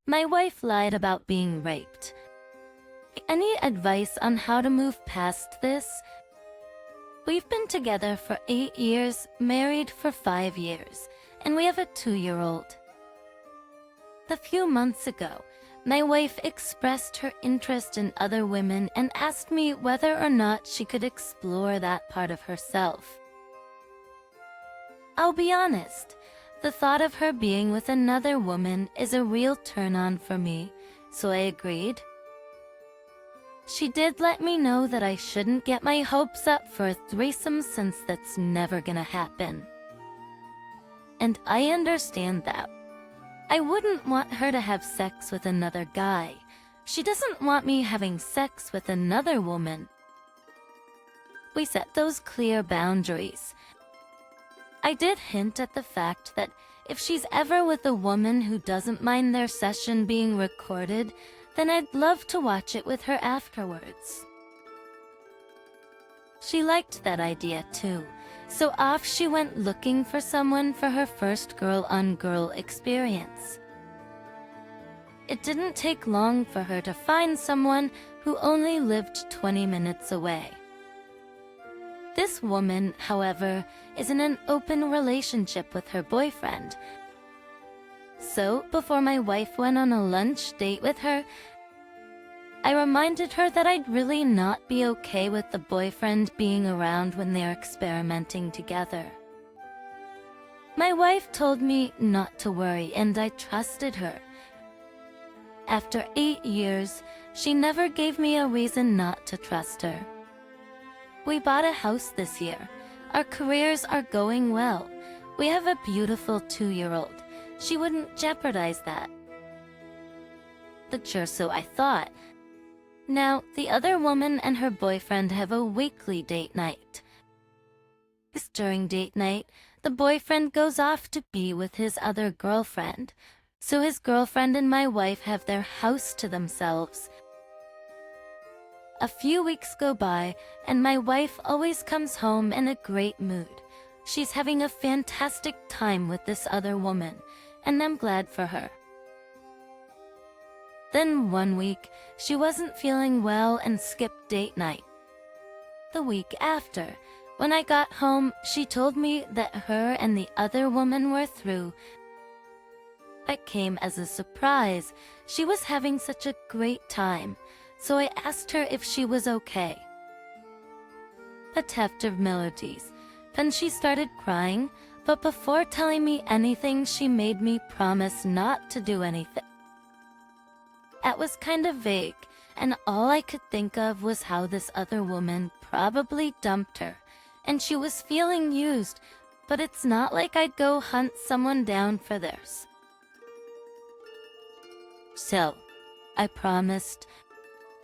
My wife lied about being raped. Any advice on how to move past this? We've been together for 8 years, married for 5 years, and we have a 2-year-old. A few months ago, my wife expressed her interest in other women and asked me whether or not she could explore that part of herself. I'll be honest, the thought of her being with another woman is a real turn-on for me, so I agreed. She did let me know that I shouldn't get my hopes up for a threesome since that's never gonna happen. And I understand that. I wouldn't want her to have sex with another guy. She doesn't want me having sex with another woman. We set those clear boundaries. I did hint at the fact that if she's ever with a woman who doesn't mind their session being recorded, then I'd love to watch it with her afterwards. She liked that idea too, so off she went looking for someone for her first girl-on-girl experience. It didn't take long for her to find someone who only lived 20 minutes away. This woman, however, is in an open relationship with her boyfriend. So, before my wife went on a lunch date with her, I reminded her that I'd really not be okay with the boyfriend being around when they're experimenting together. My wife told me not to worry, and I trusted her. After 8 years, she never gave me a reason not to trust her. We bought a house this year. Our careers are going well. We have a beautiful 2-year-old. She wouldn't jeopardize that. Sure, so I thought. Now, the other woman and her boyfriend have a weekly date night. During date night, the boyfriend goes off to be with his other girlfriend, so his girlfriend and my wife have their house to themselves. A few weeks go by, and my wife always comes home in a great mood. She's having a fantastic time with this other woman, and I'm glad for her. Then one week, she wasn't feeling well and skipped date night. The week after, when I got home, she told me that her and the other woman were through. It came as a surprise. She was having such a great time, so I asked her if she was okay. A theft of melodies. Then she started crying, but before telling me anything, she made me promise not to do anything. That was kind of vague, and all I could think of was how this other woman probably dumped her, and she was feeling used, but it's not like I'd go hunt someone down for this. So, I promised.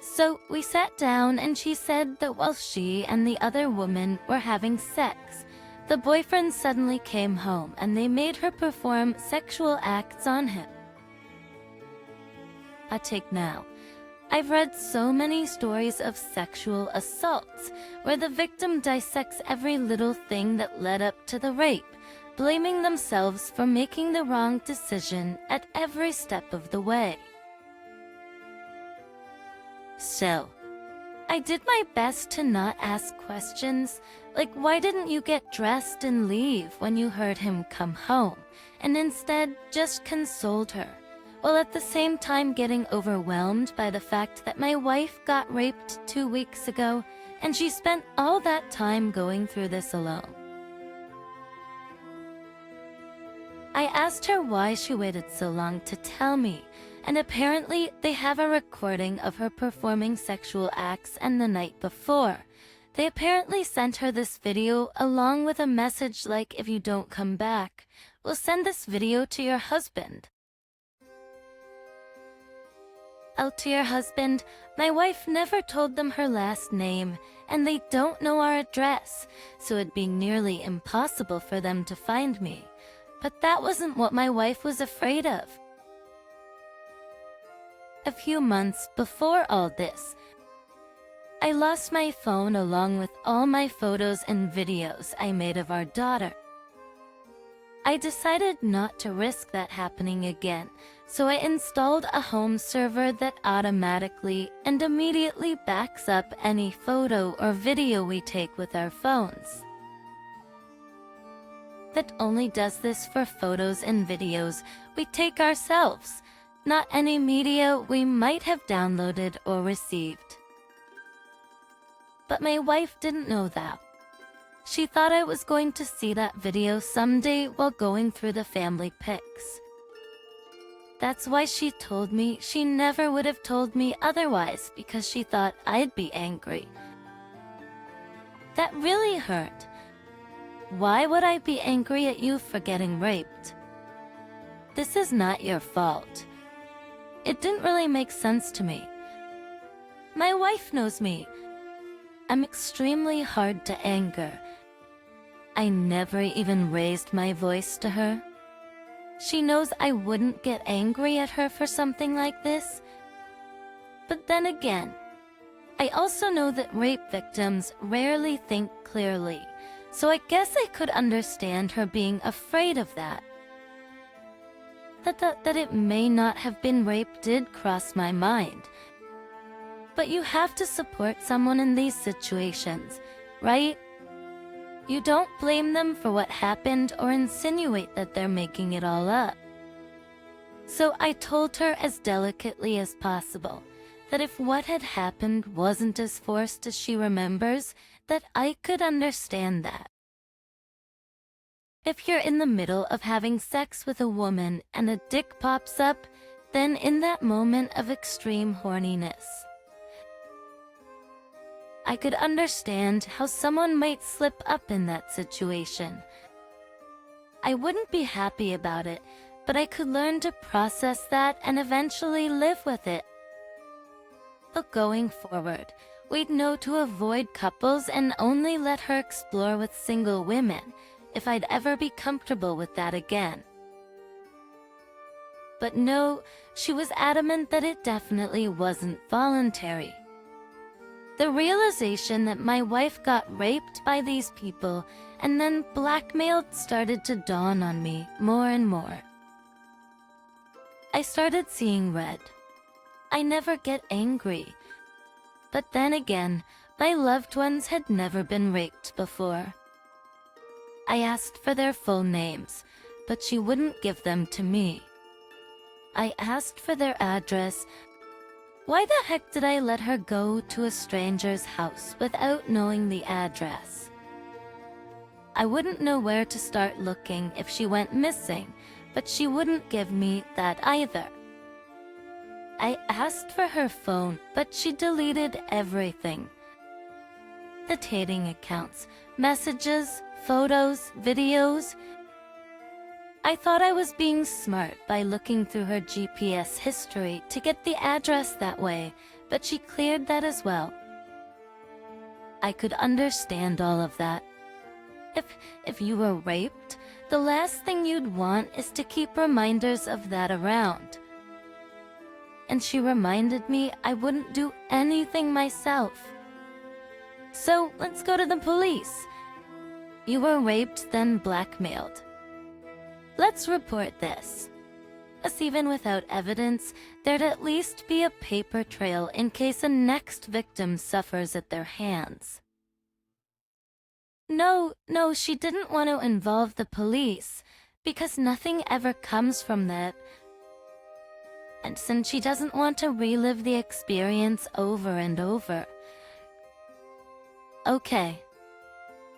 So we sat down, and she said that while she and the other woman were having sex, the boyfriend suddenly came home and they made her perform sexual acts on him. I take now. I've read so many stories of sexual assaults where the victim dissects every little thing that led up to the rape, blaming themselves for making the wrong decision at every step of the way. So, I did my best to not ask questions, like why didn't you get dressed and leave when you heard him come home, and instead just consoled her, while at the same time getting overwhelmed by the fact that my wife got raped 2 weeks ago, and she spent all that time going through this alone. I asked her why she waited so long to tell me, and apparently they have a recording of her performing sexual acts and the night before. They apparently sent her this video along with a message like, if you don't come back, we'll send this video to your husband. Oh, to your husband, my wife never told them her last name, and they don't know our address, so it'd be nearly impossible for them to find me. But that wasn't what my wife was afraid of. A few months before all this, I lost my phone along with all my photos and videos I made of our daughter. I decided not to risk that happening again, so I installed a home server that automatically and immediately backs up any photo or video we take with our phones. That only does this for photos and videos we take ourselves, not any media we might have downloaded or received. But my wife didn't know that. She thought I was going to see that video someday while going through the family pics. That's why she told me she never would have told me otherwise, because she thought I'd be angry. That really hurt. Why would I be angry at you for getting raped? This is not your fault. It didn't really make sense to me. My wife knows me. I'm extremely hard to anger. I never even raised my voice to her. She knows I wouldn't get angry at her for something like this. But then again, I also know that rape victims rarely think clearly, so I guess I could understand her being afraid of that. That it may not have been rape did cross my mind. But you have to support someone in these situations, right? You don't blame them for what happened or insinuate that they're making it all up. So I told her as delicately as possible that if what had happened wasn't as forced as she remembers, that I could understand that. If you're in the middle of having sex with a woman and a dick pops up, then in that moment of extreme horniness, I could understand how someone might slip up in that situation. I wouldn't be happy about it, but I could learn to process that and eventually live with it. But going forward, we'd know to avoid couples and only let her explore with single women, if I'd ever be comfortable with that again. But no, she was adamant that it definitely wasn't voluntary. The realization that my wife got raped by these people and then blackmailed started to dawn on me more and more. I started seeing red. I never get angry. But then again, my loved ones had never been raped before. I asked for their full names, but she wouldn't give them to me. I asked for their address. Why the heck did I let her go to a stranger's house without knowing the address? I wouldn't know where to start looking if she went missing, but she wouldn't give me that either. I asked for her phone, but she deleted everything. The dating accounts, messages, photos, videos. I thought I was being smart by looking through her GPS history to get the address that way, but she cleared that as well. I could understand all of that. If you were raped, the last thing you'd want is to keep reminders of that around. And she reminded me I wouldn't do anything myself. So let's go to the police. You were raped, then blackmailed. Let's report this. As even without evidence, there'd at least be a paper trail in case a next victim suffers at their hands. No, she didn't want to involve the police, because nothing ever comes from that. And since she doesn't want to relive the experience over and over. Okay,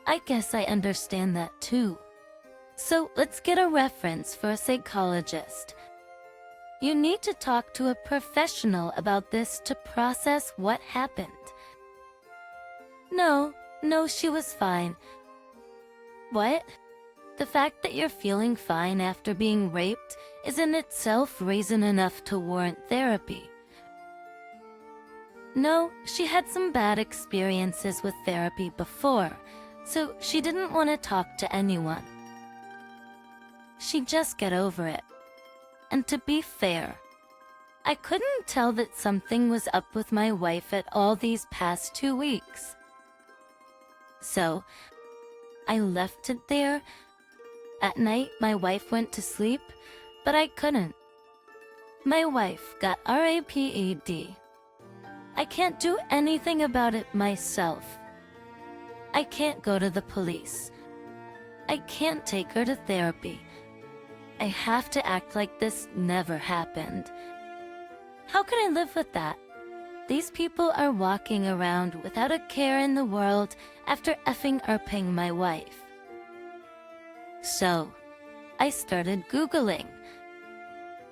I guess I understand that too. So let's get a reference for a psychologist. You need to talk to a professional about this to process what happened. No, she was fine. What? The fact that you're feeling fine after being raped is in itself reason enough to warrant therapy. No, she had some bad experiences with therapy before, so she didn't want to talk to anyone. She'd just get over it. And to be fair, I couldn't tell that something was up with my wife at all these past 2 weeks. So, I left it there. At night, my wife went to sleep, but I couldn't. My wife got RAPED. I can't do anything about it myself. I can't go to the police. I can't take her to therapy. I have to act like this never happened. How can I live with that? These people are walking around without a care in the world after effing my wife. So, I started Googling.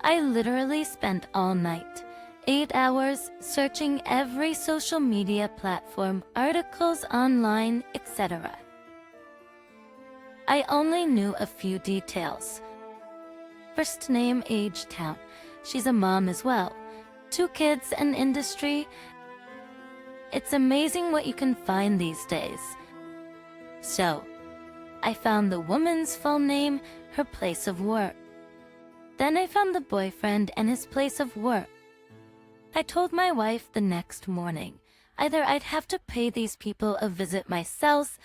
I literally spent all night, 8 hours, searching every social media platform, articles online, etc. I only knew a few details. First name, age, town. She's a mom as well. 2 kids and industry. It's amazing what you can find these days. So, I found the woman's full name, her place of work. Then I found the boyfriend and his place of work. I told my wife the next morning, either I'd have to pay these people a visit myself,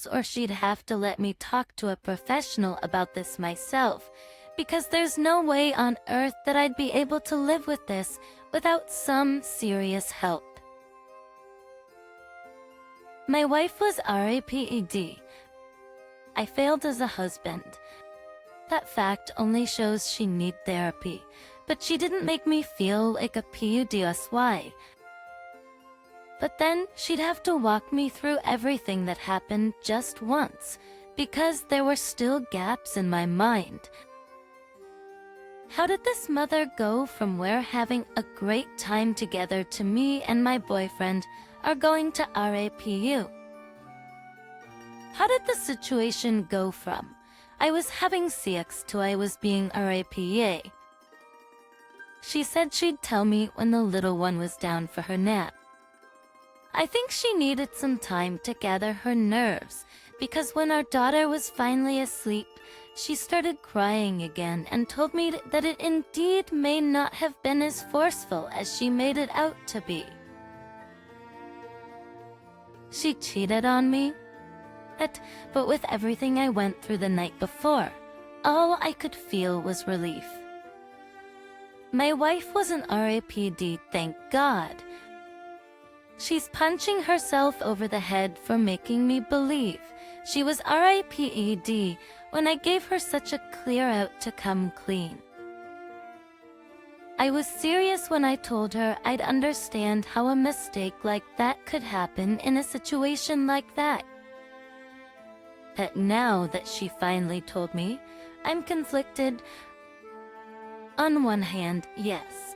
or she'd have to let me talk to a professional about this myself, because there's no way on earth that I'd be able to live with this without some serious help. My wife was RAPED. I failed as a husband. That fact only shows she needs therapy, but she didn't make me feel like a PUDSY. But then she'd have to walk me through everything that happened just once, because there were still gaps in my mind. How did this mother go from we're having a great time together to me and my boyfriend are going to RAPU? How did the situation go from I was having sex to I was being RAPA? She said she'd tell me when the little one was down for her nap. I think she needed some time to gather her nerves, because when our daughter was finally asleep, she started crying again and told me that it indeed may not have been as forceful as she made it out to be. She cheated on me. But with everything I went through the night before, all I could feel was relief. My wife wasn't RAPD, thank God. She's punching herself over the head for making me believe she was RAPED when I gave her such a clear out to come clean. I was serious when I told her I'd understand how a mistake like that could happen in a situation like that. But now that she finally told me, I'm conflicted. On one hand, yes,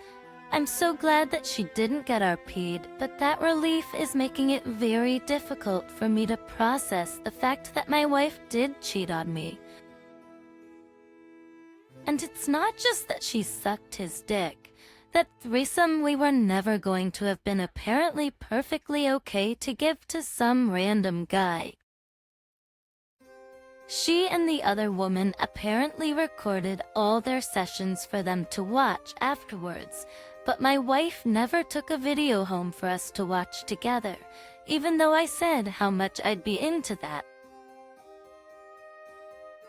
I'm so glad that she didn't get RP'd, but that relief is making it very difficult for me to process the fact that my wife did cheat on me. And it's not just that she sucked his dick. That threesome we were never going to have been apparently perfectly okay to give to some random guy. She and the other woman apparently recorded all their sessions for them to watch afterwards, but my wife never took a video home for us to watch together, even though I said how much I'd be into that.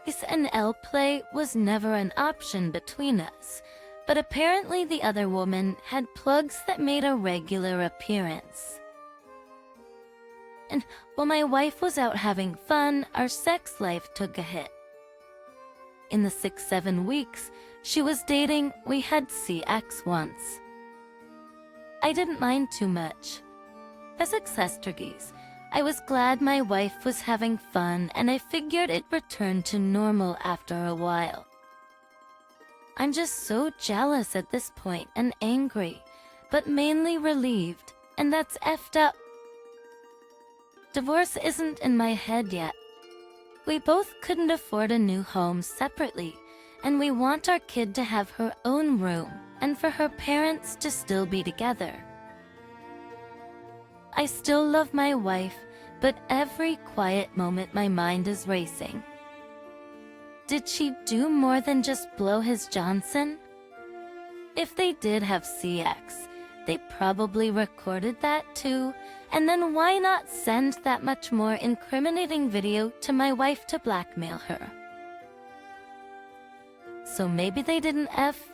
Kiss and L play was never an option between us, but apparently the other woman had plugs that made a regular appearance. And while my wife was out having fun, our sex life took a hit. In the 6-7 weeks she was dating, we had CX once. I didn't mind too much. As success, I was glad my wife was having fun, and I figured it'd return to normal after a while. I'm just so jealous at this point and angry, but mainly relieved, and that's effed up. Divorce isn't in my head yet. We both couldn't afford a new home separately, and we want our kid to have her own room and for her parents to still be together. I still love my wife, but every quiet moment my mind is racing. Did she do more than just blow his Johnson? If they did have CX, they probably recorded that too, and then why not send that much more incriminating video to my wife to blackmail her? So maybe they didn't F,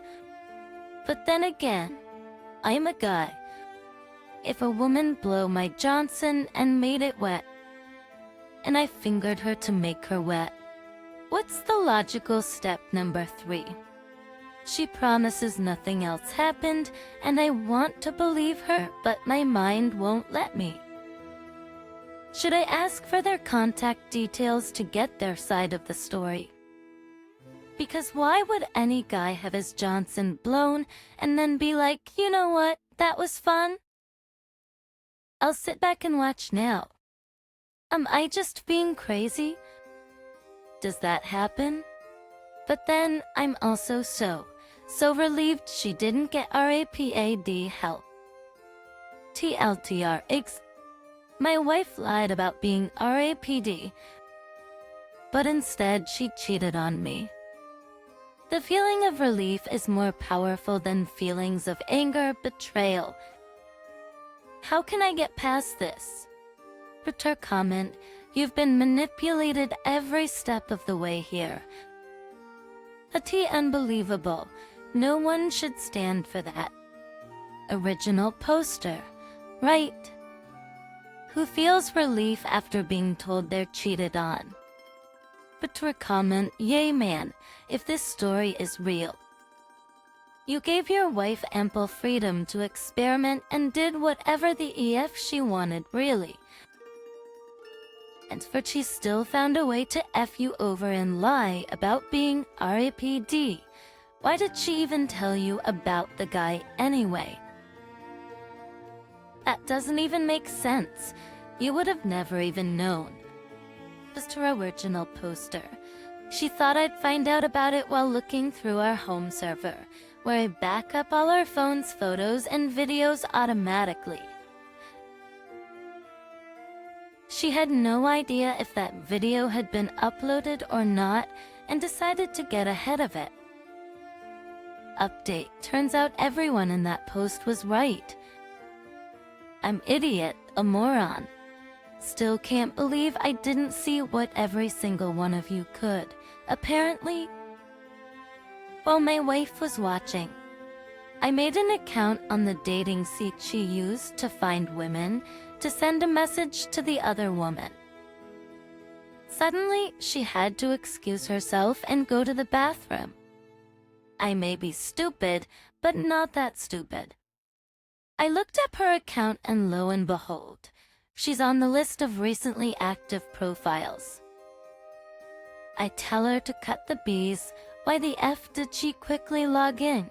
But then again, I'm a guy. If a woman blew my Johnson and made it wet, and I fingered her to make her wet, what's the logical step number 3? She promises nothing else happened, and I want to believe her, but my mind won't let me. Should I ask for their contact details to get their side of the story? Because why would any guy have his Johnson blown and then be like, you know what, that was fun? I'll sit back and watch now. Am I just being crazy? Does that happen? But then I'm also so relieved she didn't get RAPAD help. TLTR X. My wife lied about being RAPD, but instead she cheated on me. The feeling of relief is more powerful than feelings of anger, betrayal. How can I get past this? Return comment, you've been manipulated every step of the way here. Unbelievable. No one should stand for that. Original poster. Right. Who feels relief after being told they're cheated on? But comment, yay man, if this story is real. You gave your wife ample freedom to experiment and did whatever the EF she wanted, really. And for she still found a way to F you over and lie about being RAPD. Why did she even tell you about the guy anyway? That doesn't even make sense. You would have never even known. Just her original poster. She thought I'd find out about it while looking through our home server, where I back up all our phone's photos and videos automatically. She had no idea if that video had been uploaded or not and decided to get ahead of it. Update, turns out everyone in that post was right. I'm idiot, a moron. Still can't believe I didn't see what every single one of you could. Apparently, while my wife was watching, I made an account on the dating site she used to find women to send a message to the other woman. Suddenly, she had to excuse herself and go to the bathroom. I may be stupid, but not that stupid. I looked up her account and lo and behold, she's on the list of recently active profiles. I tell her to cut the B's. Why the F did she quickly log in?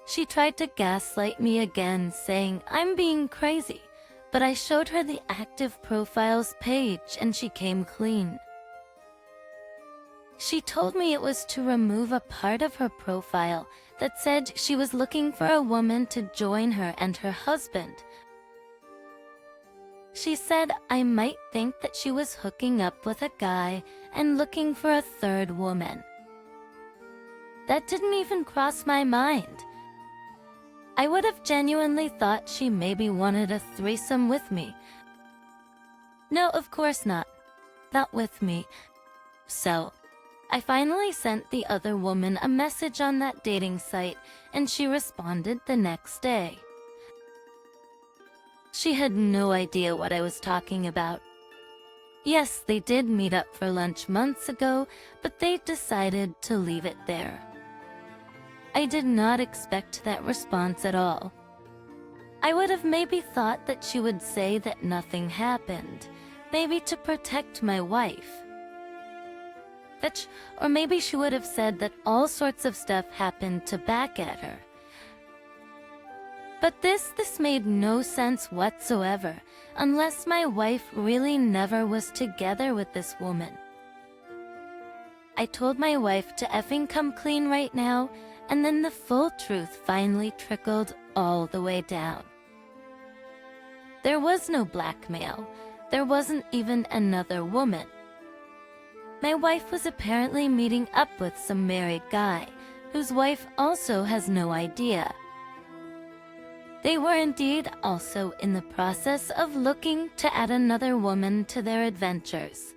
She tried to gaslight me again, saying I'm being crazy, but I showed her the active profiles page and she came clean. She told me it was to remove a part of her profile that said she was looking for a woman to join her and her husband. She said I might think that she was hooking up with a guy and looking for a third woman. That didn't even cross my mind. I would have genuinely thought she maybe wanted a threesome with me. No, of course not. Not with me. So, I finally sent the other woman a message on that dating site, and she responded the next day. She had no idea what I was talking about. Yes, they did meet up for lunch months ago, but they decided to leave it there. I did not expect that response at all. I would have maybe thought that she would say that nothing happened, maybe to protect my wife. Or maybe she would have said that all sorts of stuff happened to back at her. But this made no sense whatsoever, unless my wife really never was together with this woman. I told my wife to effing come clean right now, and then the full truth finally trickled all the way down. There was no blackmail. There wasn't even another woman. My wife was apparently meeting up with some married guy, whose wife also has no idea. They were indeed also in the process of looking to add another woman to their adventures.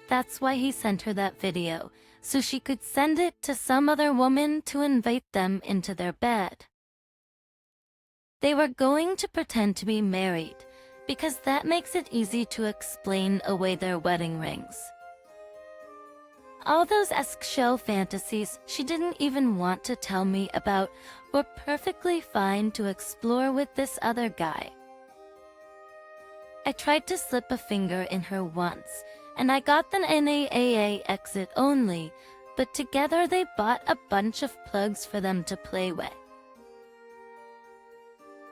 That's why he sent her that video, so she could send it to some other woman to invite them into their bed. They were going to pretend to be married, because that makes it easy to explain away their wedding rings. All those eggshell fantasies she didn't even want to tell me about were perfectly fine to explore with this other guy. I tried to slip a finger in her once, and I got the NAAA exit only, but together they bought a bunch of plugs for them to play with.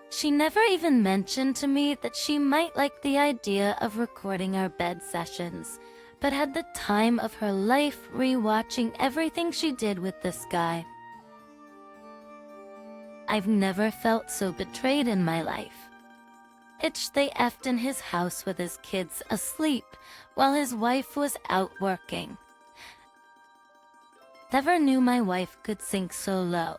She never even mentioned to me that she might like the idea of recording our bed sessions, but had the time of her life rewatching everything she did with this guy. I've never felt so betrayed in my life. They effed in his house with his kids asleep while his wife was out working. Never knew my wife could sink so low.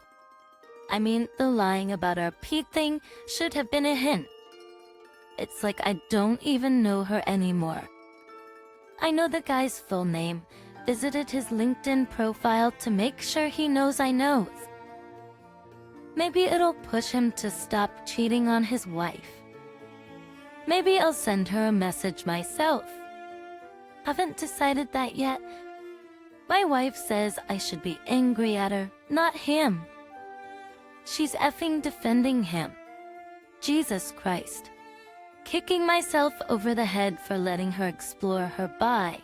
I mean, the lying about our Pete thing should have been a hint. It's like I don't even know her anymore. I know the guy's full name, visited his LinkedIn profile to make sure he knows I knows. Maybe it'll push him to stop cheating on his wife. Maybe I'll send her a message myself. Haven't decided that yet. My wife says I should be angry at her, not him. She's effing defending him. Jesus Christ. Kicking myself over the head for letting her explore her bi.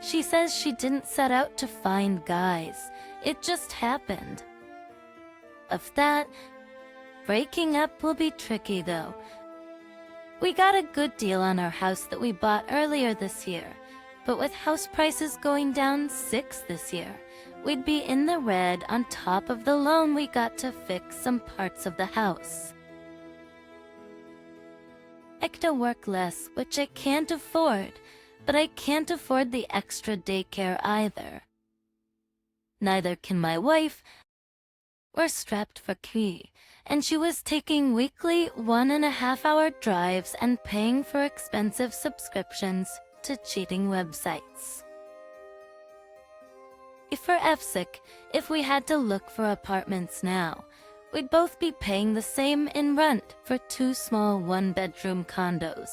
She says she didn't set out to find guys. It just happened. Of that, breaking up will be tricky though. We got a good deal on our house that we bought earlier this year, but with house prices going down 6 this year, we'd be in the red on top of the loan we got to fix some parts of the house. I could work less, which I can't afford, but I can't afford the extra daycare either. Neither can my wife. We're strapped for key, and she was taking weekly 1.5-hour drives and paying for expensive subscriptions to cheating websites. If we had to look for apartments now, we'd both be paying the same in rent for 2 small 1-bedroom condos.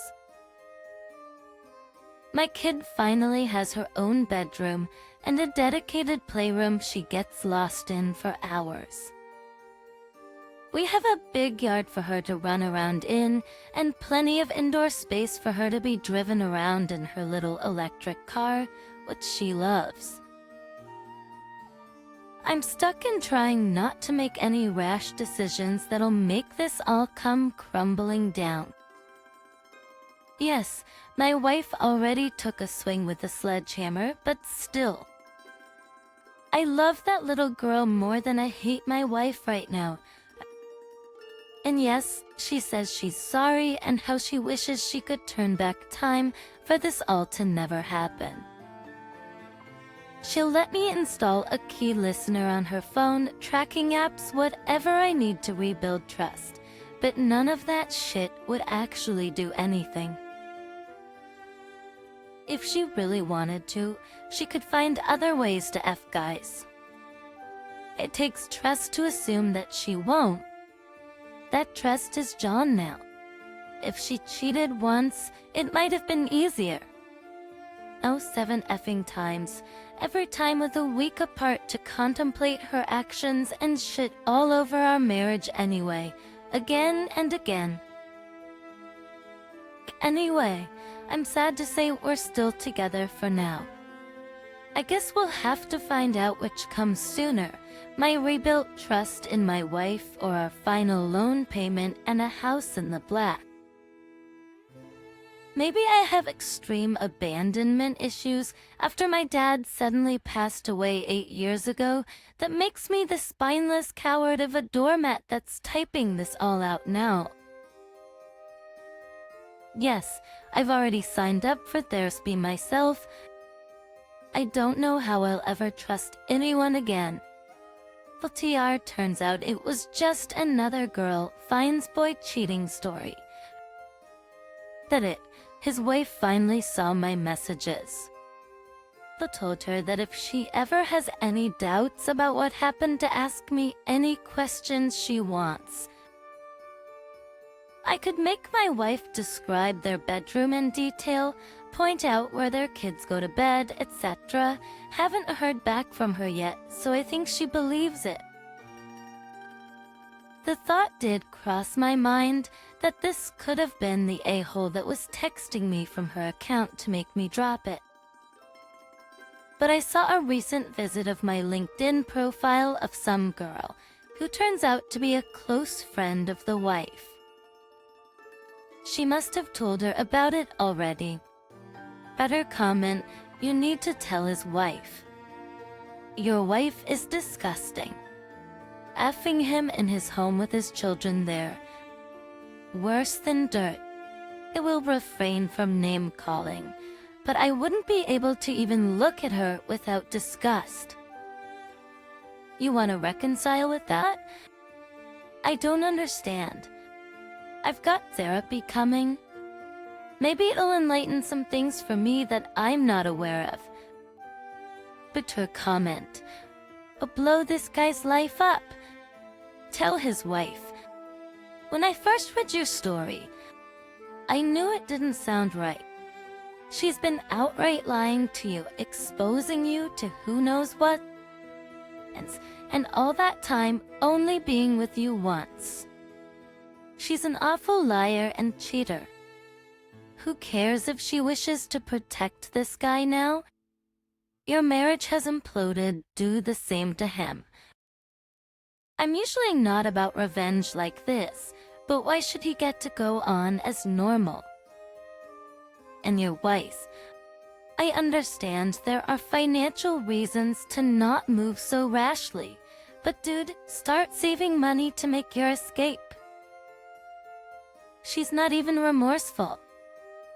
My kid finally has her own bedroom and a dedicated playroom she gets lost in for hours. We have a big yard for her to run around in and plenty of indoor space for her to be driven around in her little electric car, which she loves. I'm stuck in trying not to make any rash decisions that'll make this all come crumbling down. Yes, my wife already took a swing with the sledgehammer, but still. I love that little girl more than I hate my wife right now. And yes, she says she's sorry and how she wishes she could turn back time for this all to never happen. She'll let me install a key listener on her phone, tracking apps, whatever I need to rebuild trust, but none of that shit would actually do anything. If she really wanted to, she could find other ways to F guys. It takes trust to assume that she won't. That trust is gone now. If she cheated once, it might have been easier. Oh, 7 effing times, every time with a week apart to contemplate her actions and shit all over our marriage anyway, again and again. Anyway, I'm sad to say we're still together for now. I guess we'll have to find out which comes sooner, my rebuilt trust in my wife or our final loan payment and a house in the black. Maybe I have extreme abandonment issues after my dad suddenly passed away 8 years ago that makes me the spineless coward of a doormat that's typing this all out now. Yes, I've already signed up for therapy myself. I don't know how I'll ever trust anyone again. Well, TR turns out it was just another girl finds boy cheating story. That it. His wife finally saw my messages. I told her that if she ever has any doubts about what happened, to ask me any questions she wants. I could make my wife describe their bedroom in detail, point out where their kids go to bed, etc. Haven't heard back from her yet, so I think she believes it. The thought did cross my mind that this could have been the a-hole that was texting me from her account to make me drop it. But I saw a recent visit of my LinkedIn profile of some girl who turns out to be a close friend of the wife. She must have told her about it already. At her comment, "You need to tell his wife. Your wife is disgusting. Effing him in his home with his children there. Worse than dirt. I will refrain from name-calling, but I wouldn't be able to even look at her without disgust. You want to reconcile with that? I don't understand. I've got therapy coming. Maybe it'll enlighten some things for me that I'm not aware of." But her comment, "Blow this guy's life up. Tell his wife. When I first read your story, I knew it didn't sound right. She's been outright lying to you, exposing you to who knows what, and all that time only being with you once. She's an awful liar and cheater. Who cares if she wishes to protect this guy now? Your marriage has imploded, do the same to him. I'm usually not about revenge like this, but why should he get to go on as normal? And your wife. I understand there are financial reasons to not move so rashly, but dude, start saving money to make your escape. She's not even remorseful.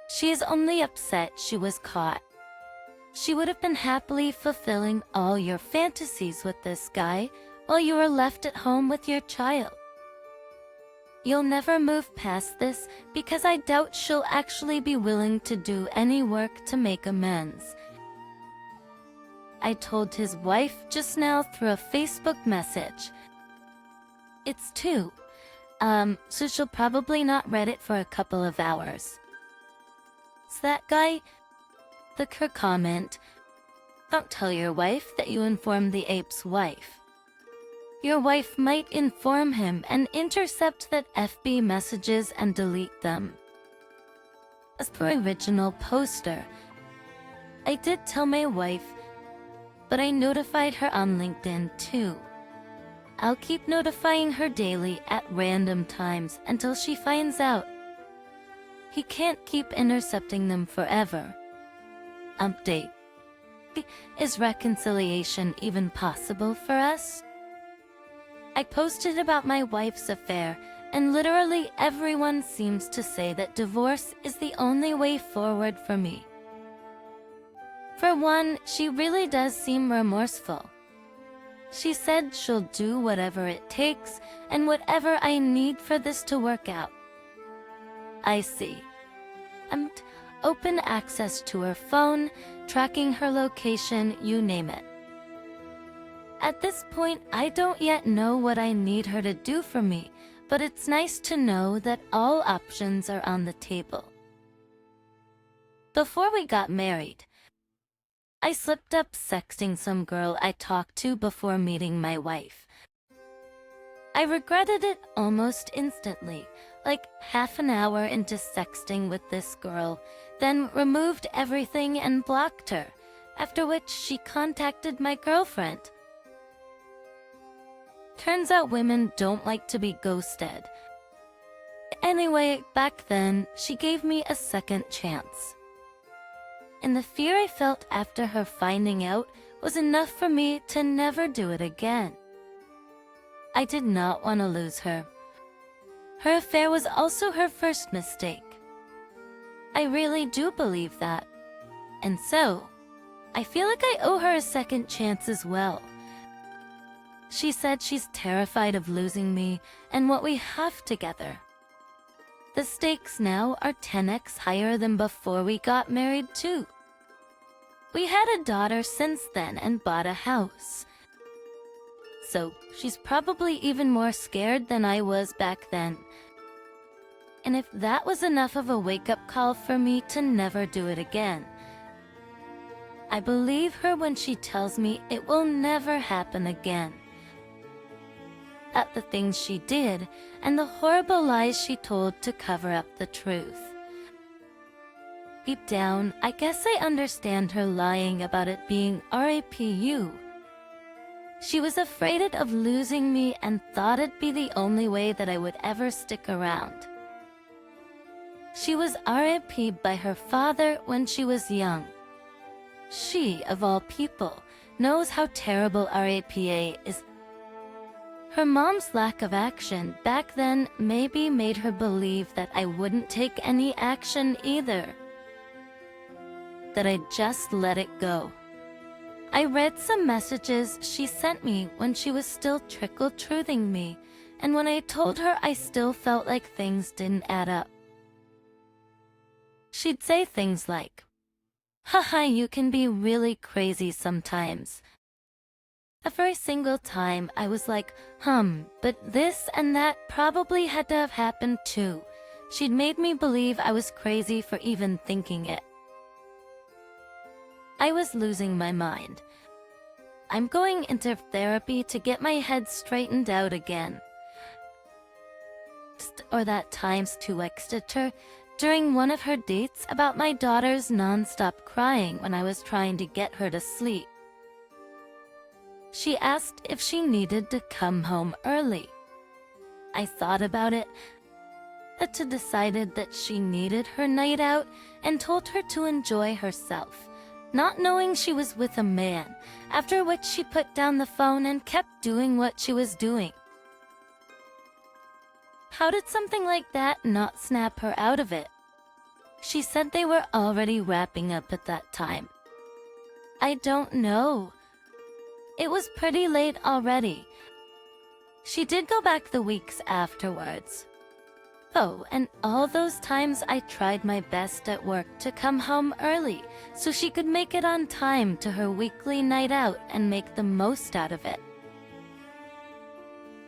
She is only upset she was caught. She would have been happily fulfilling all your fantasies with this guy while you were left at home with your child. You'll never move past this because I doubt she'll actually be willing to do any work to make amends." I told his wife just now through a Facebook message. It's 2. So she'll probably not read it for a couple of hours. "Is that guy?" Her comment, "Don't tell your wife that you informed the ape's wife. Your wife might inform him and intercept that FB messages and delete them." As per original poster, I did tell my wife, but I notified her on LinkedIn too. I'll keep notifying her daily at random times until she finds out. He can't keep intercepting them forever. Update. Is reconciliation even possible for us? I posted about my wife's affair, and literally everyone seems to say that divorce is the only way forward for me. For one, she really does seem remorseful. She said she'll do whatever it takes and whatever I need for this to work out. I see. Open access to her phone, tracking her location, you name it. At this point, I don't yet know what I need her to do for me, but it's nice to know that all options are on the table. Before we got married, I slipped up sexting some girl I talked to before meeting my wife. I regretted it almost instantly, like half an hour into sexting with this girl, then removed everything and blocked her, after which she contacted my girlfriend. Turns out women don't like to be ghosted. Anyway, back then, she gave me a second chance. And the fear I felt after her finding out was enough for me to never do it again. I did not want to lose her. Her affair was also her first mistake. I really do believe that. And so, I feel like I owe her a second chance as well. She said she's terrified of losing me and what we have together. The stakes now are 10x higher than before we got married too. We had a daughter since then and bought a house. So she's probably even more scared than I was back then. And if that was enough of a wake-up call for me to never do it again, I believe her when she tells me it will never happen again. At the things she did and the horrible lies she told to cover up the truth. Deep down, I guess I understand her lying about it being RAPU. She was afraid of losing me and thought it'd be the only way that I would ever stick around. She was RAP'd by her father when she was young. She, of all people, knows how terrible RAPA is. Her mom's lack of action back then maybe made her believe that I wouldn't take any action either. That I'd just let it go. I read some messages she sent me when she was still trickle-truthing me, and when I told her I still felt like things didn't add up. She'd say things like, "Haha, you can be really crazy sometimes." Every single time I was like, but this and that probably had to have happened too. She'd made me believe I was crazy for even thinking it. I was losing my mind. I'm going into therapy to get my head straightened out again. Or that times 2x'd her during one of her dates about my daughter's non-stop crying when I was trying to get her to sleep. She asked if she needed to come home early. I thought about it, but decided that she needed her night out and told her to enjoy herself, not knowing she was with a man, after which she put down the phone and kept doing what she was doing. How did something like that not snap her out of it? She said they were already wrapping up at that time. I don't know. It was pretty late already. She did go back the weeks afterwards. Oh, and all those times I tried my best at work to come home early so she could make it on time to her weekly night out and make the most out of it.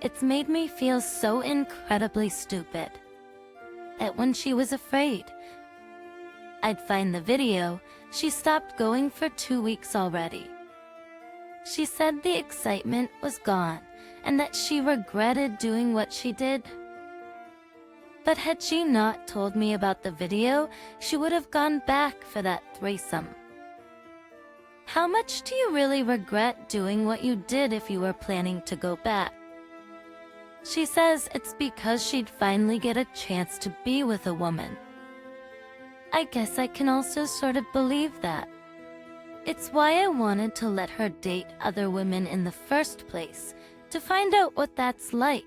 It's made me feel so incredibly stupid. That when she was afraid I'd find the video, she stopped going for 2 weeks already. She said the excitement was gone and that she regretted doing what she did. But had she not told me about the video, she would have gone back for that threesome. How much do you really regret doing what you did if you were planning to go back? She says it's because she'd finally get a chance to be with a woman. I guess I can also sort of believe that. It's why I wanted to let her date other women in the first place, to find out what that's like.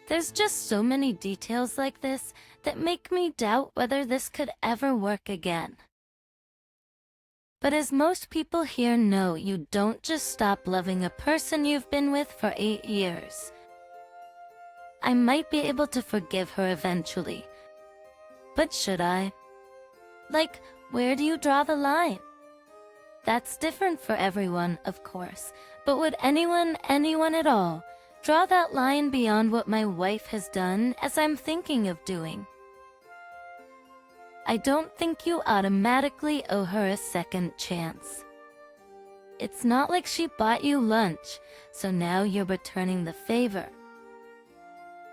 There's just so many details like this that make me doubt whether this could ever work again. But as most people here know, you don't just stop loving a person you've been with for 8 years. I might be able to forgive her eventually. But should I? Like, where do you draw the line? That's different for everyone, of course, but would anyone at all, draw that line beyond what my wife has done as I'm thinking of doing? I don't think you automatically owe her a second chance. It's not like she bought you lunch, so now you're returning the favor.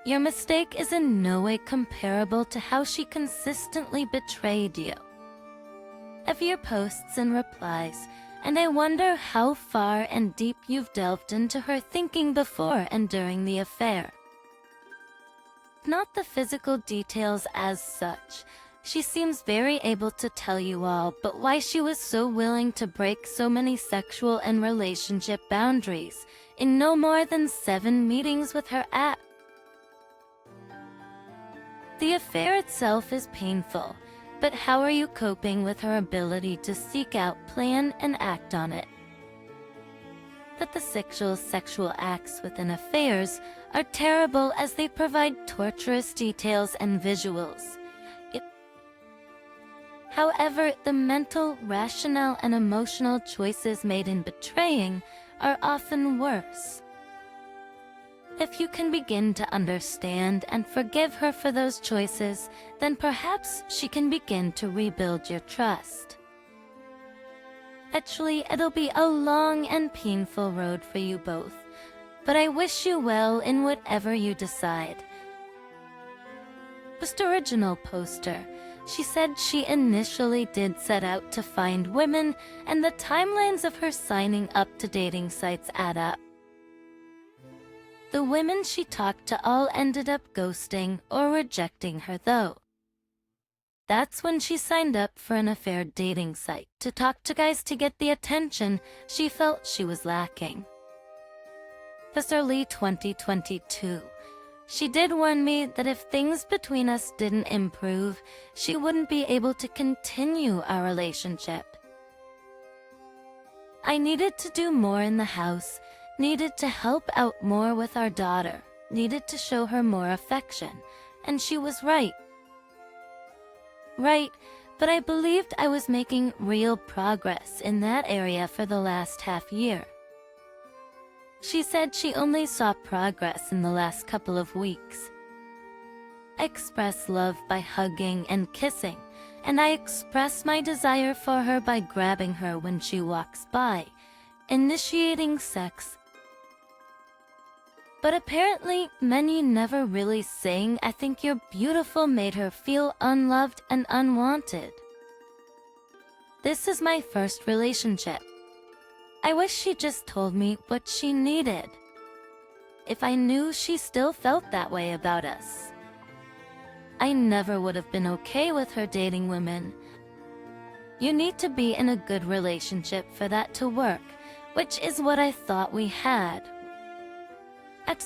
Your mistake is in no way comparable to how she consistently betrayed you. Of your posts and replies, and I wonder how far and deep you've delved into her thinking before and during the affair. Not the physical details as such. She seems very able to tell you all, but why she was so willing to break so many sexual and relationship boundaries in no more than 7 meetings with her app. The affair itself is painful, but how are you coping with her ability to seek out, plan, and act on it? That the sexual acts within affairs are terrible as they provide torturous details and visuals. However, the mental, rational, and emotional choices made in betraying are often worse. If you can begin to understand and forgive her for those choices, then perhaps she can begin to rebuild your trust. Actually, it'll be a long and painful road for you both, but I wish you well in whatever you decide. Just original poster. She said she initially did set out to find women, and the timelines of her signing up to dating sites add up. The women she talked to all ended up ghosting or rejecting her though. That's when she signed up for an affair dating site to talk to guys to get the attention she felt she was lacking. This early 2022, she did warn me that if things between us didn't improve, she wouldn't be able to continue our relationship. I needed to do more in the house, needed to help out more with our daughter, needed to show her more affection, and she was right. Right, but I believed I was making real progress in that area for the last half year. She said she only saw progress in the last couple of weeks. I express love by hugging and kissing, and I express my desire for her by grabbing her when she walks by, initiating sex. But apparently, many never really saying "I think you're beautiful" made her feel unloved and unwanted. This is my first relationship. I wish she just told me what she needed. If I knew she still felt that way about us, I never would have been okay with her dating women. You need to be in a good relationship for that to work, which is what I thought we had.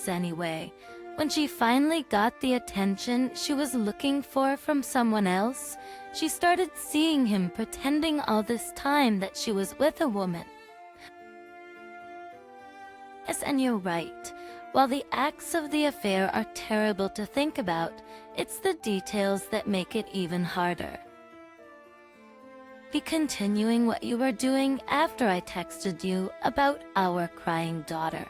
Anyway, when she finally got the attention she was looking for from someone else, she started seeing him pretending all this time that she was with a woman. Yes, and you're right. While the acts of the affair are terrible to think about, it's the details that make it even harder. Be continuing what you were doing after I texted you about our crying daughter.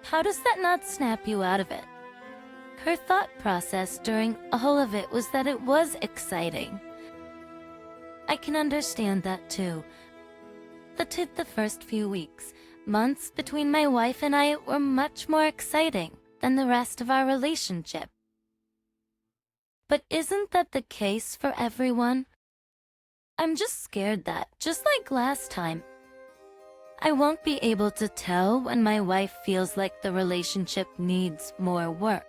How does that not snap you out of it? Her thought process during all of it was that it was exciting. I can understand that too. The first few weeks, months between my wife and I were much more exciting than the rest of our relationship. But isn't that the case for everyone? I'm just scared that, just like last time, I won't be able to tell when my wife feels like the relationship needs more work.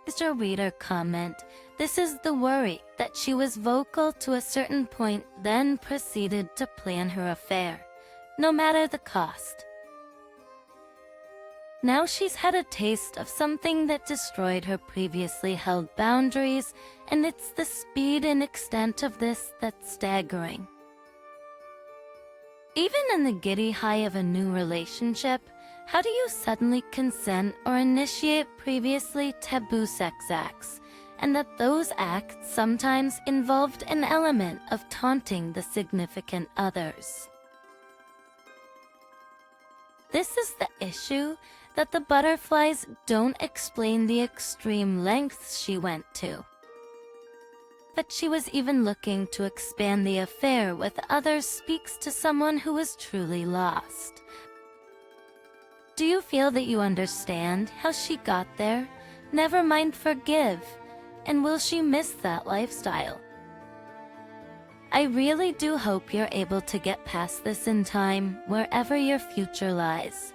Mr. Reader comment, this is the worry, that she was vocal to a certain point, then proceeded to plan her affair, no matter the cost. Now she's had a taste of something that destroyed her previously held boundaries, and it's the speed and extent of this that's staggering. Even in the giddy high of a new relationship, how do you suddenly consent or initiate previously taboo sex acts, and that those acts sometimes involved an element of taunting the significant others? This is the issue, that the butterflies don't explain the extreme lengths she went to. But she was even looking to expand the affair with others speaks to someone who was truly lost. Do you feel that you understand how she got there? Never mind forgive. And will she miss that lifestyle? I really do hope you're able to get past this in time, wherever your future lies.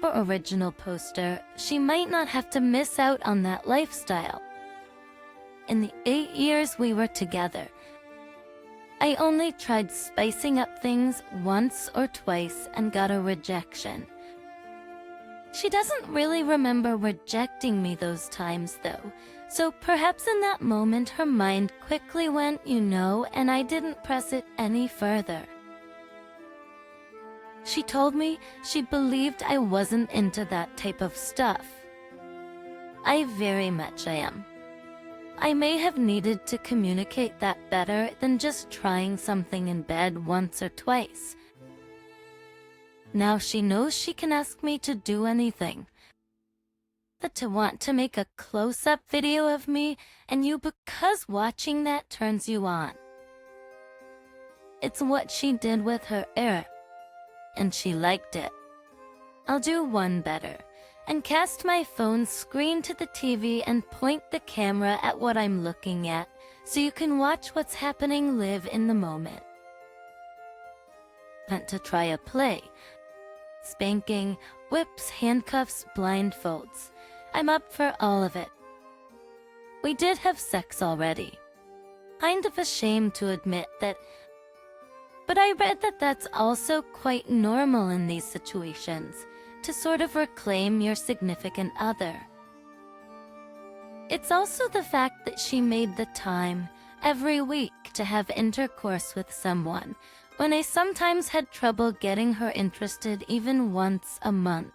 For original poster, she might not have to miss out on that lifestyle. In the 8 years we were together, I only tried spicing up things once or twice and got a rejection. She doesn't really remember rejecting me those times though, so perhaps in that moment her mind quickly went, and I didn't press it any further. She told me she believed I wasn't into that type of stuff. I very much am. I may have needed to communicate that better than just trying something in bed once or twice. Now she knows she can ask me to do anything. But to want to make a close-up video of me and you because watching that turns you on. It's what she did with her era, and she liked it. I'll do one better, and cast my phone's screen to the TV and point the camera at what I'm looking at, so you can watch what's happening live in the moment. Meant to try a play. Spanking, whips, handcuffs, blindfolds. I'm up for all of it. We did have sex already. Kind of ashamed to admit that, but I read that that's also quite normal in these situations, to sort of reclaim your significant other. It's also the fact that she made the time, every week, to have intercourse with someone, when I sometimes had trouble getting her interested even once a month.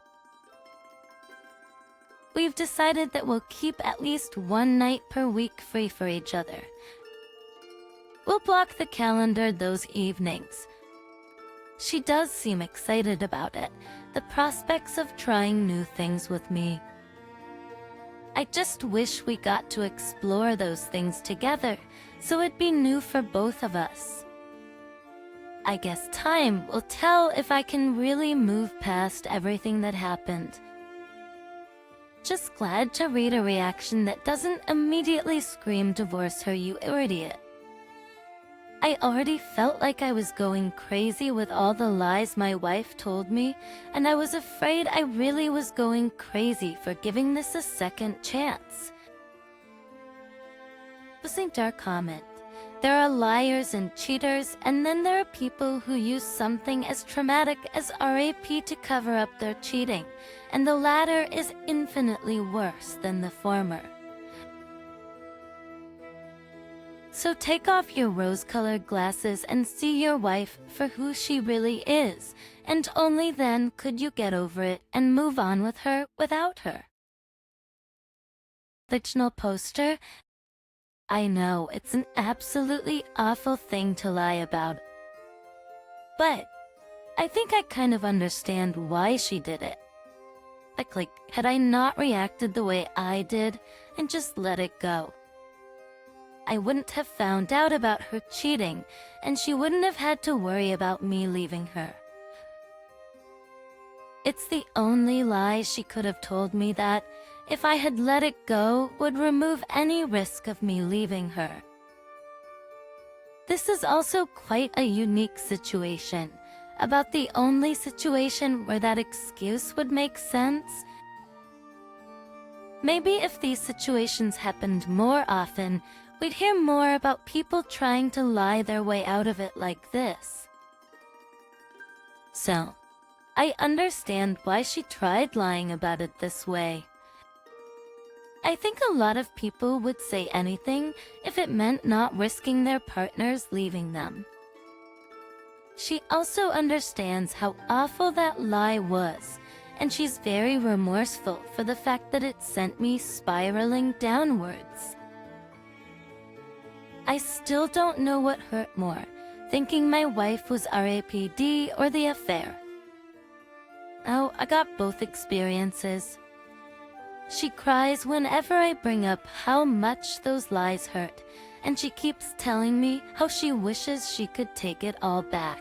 We've decided that we'll keep at least one night per week free for each other. We'll block the calendar those evenings. She does seem excited about it, the prospects of trying new things with me. I just wish we got to explore those things together, so it'd be new for both of us. I guess time will tell if I can really move past everything that happened. Just glad to read a reaction that doesn't immediately scream divorce her, you idiot. I already felt like I was going crazy with all the lies my wife told me, and I was afraid I really was going crazy for giving this a second chance. Listening to our comment, there are liars and cheaters, and then there are people who use something as traumatic as RAP to cover up their cheating, and the latter is infinitely worse than the former. So take off your rose-colored glasses and see your wife for who she really is, and only then could you get over it and move on with her without her. Fictional poster. I know, it's an absolutely awful thing to lie about. But I think I kind of understand why she did it. Like, had I not reacted the way I did and just let it go, I wouldn't have found out about her cheating, and she wouldn't have had to worry about me leaving her. It's the only lie she could have told me that, if I had let it go, would remove any risk of me leaving her. This is also quite a unique situation, about the only situation where that excuse would make sense. Maybe if these situations happened more often, we'd hear more about people trying to lie their way out of it like this. So, I understand why she tried lying about it this way. I think a lot of people would say anything if it meant not risking their partners leaving them. She also understands how awful that lie was, and she's very remorseful for the fact that it sent me spiraling downwards. I still don't know what hurt more, thinking my wife was RAPD or the affair. Oh, I got both experiences. She cries whenever I bring up how much those lies hurt, and she keeps telling me how she wishes she could take it all back.